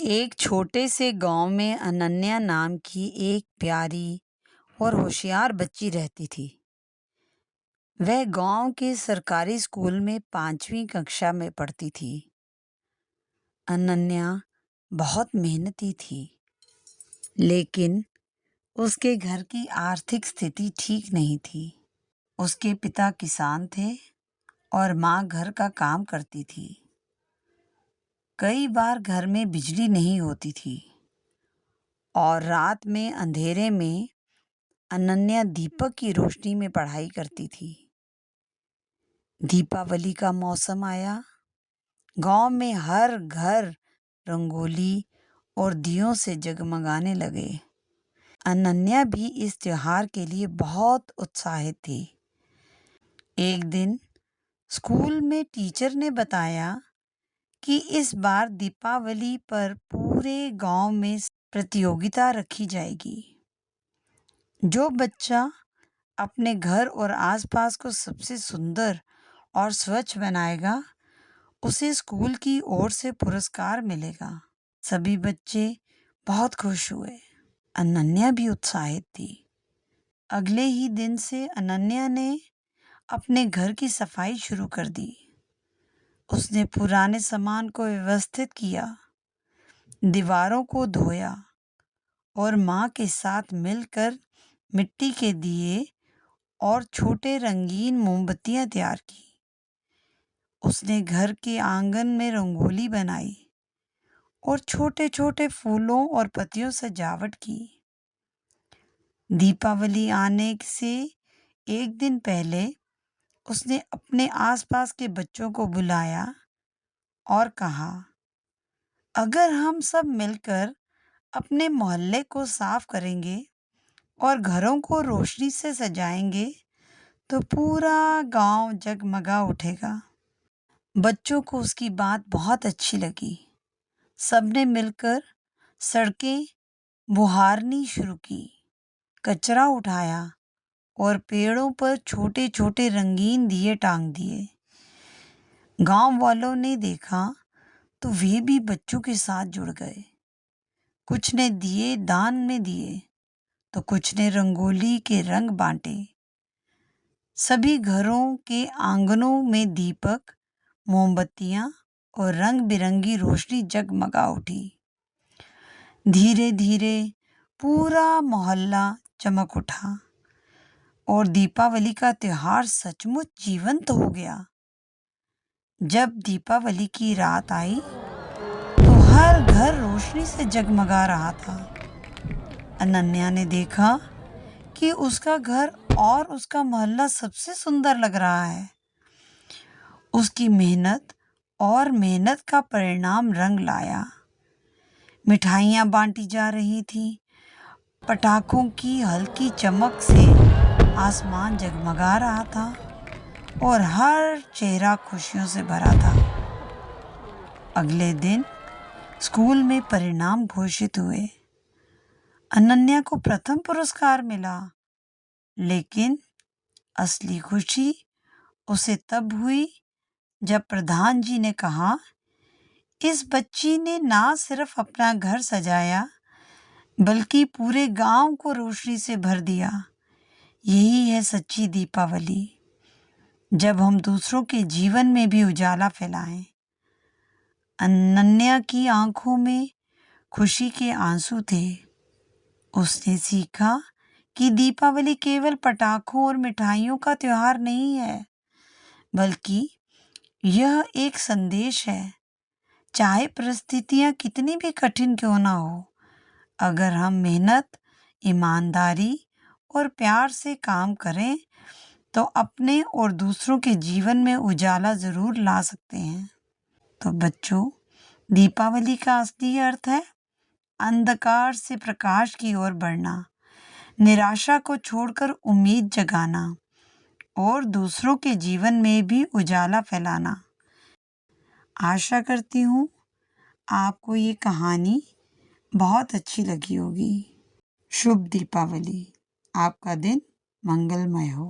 एक छोटे से गांव में अनन्या नाम की एक प्यारी और होशियार बच्ची रहती थी। वह गांव के सरकारी स्कूल में 5वीं कक्षा में पढ़ती थी। अनन्या बहुत मेहनती थी, लेकिन उसके घर की आर्थिक स्थिति ठीक नहीं थी। उसके पिता किसान थे और माँ घर का काम करती थी। कई बार घर में बिजली नहीं होती थी और रात में अंधेरे में अनन्या दीपक की रोशनी में पढ़ाई करती थी। दीपावली का मौसम आया। गांव में हर घर रंगोली और दियों से जगमगाने लगे। अनन्या भी इस त्योहार के लिए बहुत उत्साहित थी। एक दिन स्कूल में टीचर ने बताया कि इस बार दीपावली पर पूरे गांव में प्रतियोगिता रखी जाएगी। जो बच्चा अपने घर और आसपास को सबसे सुंदर और स्वच्छ बनाएगा, उसे स्कूल की ओर से पुरस्कार मिलेगा। सभी बच्चे बहुत खुश हुए। अनन्या भी उत्साहित थी। अगले ही दिन से अनन्या ने अपने घर की सफाई शुरू कर दी। उसने पुराने सामान को व्यवस्थित किया, दीवारों को धोया और माँ के साथ मिलकर मिट्टी के दिए और छोटे रंगीन मोमबत्तियां तैयार की। उसने घर के आंगन में रंगोली बनाई और छोटे छोटे फूलों और पत्तियों से सजावट की। दीपावली आने से एक दिन पहले उसने अपने आसपास के बच्चों को बुलाया और कहा, अगर हम सब मिलकर अपने मोहल्ले को साफ करेंगे और घरों को रोशनी से सजाएंगे तो पूरा गांव जगमगा उठेगा। बच्चों को उसकी बात बहुत अच्छी लगी। सबने मिलकर सड़कें बुहारनी शुरू की, कचरा उठाया और पेड़ों पर छोटे छोटे रंगीन दिए टांग दिए। गांव वालों ने देखा तो वे भी बच्चों के साथ जुड़ गए। कुछ ने दिए दान में दिए तो कुछ ने रंगोली के रंग बांटे। सभी घरों के आंगनों में दीपक, मोमबत्तियां और रंग बिरंगी रोशनी जगमगा उठी। धीरे धीरे पूरा मोहल्ला चमक उठा और दीपावली का त्योहार सचमुच जीवंत हो गया। जब दीपावली की रात आई तो हर घर रोशनी से जगमगा रहा था। अनन्या ने देखा कि उसका घर और उसका मोहल्ला सबसे सुंदर लग रहा है। उसकी मेहनत का परिणाम रंग लाया। मिठाइयाँ बांटी जा रही थी। पटाखों की हल्की चमक से आसमान जगमगा रहा था और हर चेहरा खुशियों से भरा था। अगले दिन स्कूल में परिणाम घोषित हुए। अनन्या को प्रथम पुरस्कार मिला, लेकिन असली खुशी उसे तब हुई जब प्रधान जी ने कहा, इस बच्ची ने ना सिर्फ अपना घर सजाया बल्कि पूरे गांव को रोशनी से भर दिया। यही है सच्ची दीपावली, जब हम दूसरों के जीवन में भी उजाला फैलाएं। अनन्या की आंखों में खुशी के आंसू थे। उसने सीखा कि दीपावली केवल पटाखों और मिठाइयों का त्योहार नहीं है, बल्कि यह एक संदेश है। चाहे परिस्थितियां कितनी भी कठिन क्यों ना हो, अगर हम मेहनत, ईमानदारी और प्यार से काम करें तो अपने और दूसरों के जीवन में उजाला जरूर ला सकते हैं। तो बच्चों, दीपावली का असली अर्थ है अंधकार से प्रकाश की ओर बढ़ना, निराशा को छोड़कर उम्मीद जगाना और दूसरों के जीवन में भी उजाला फैलाना। आशा करती हूँ आपको ये कहानी बहुत अच्छी लगी होगी। शुभ दीपावली। आपका दिन मंगलमय हो।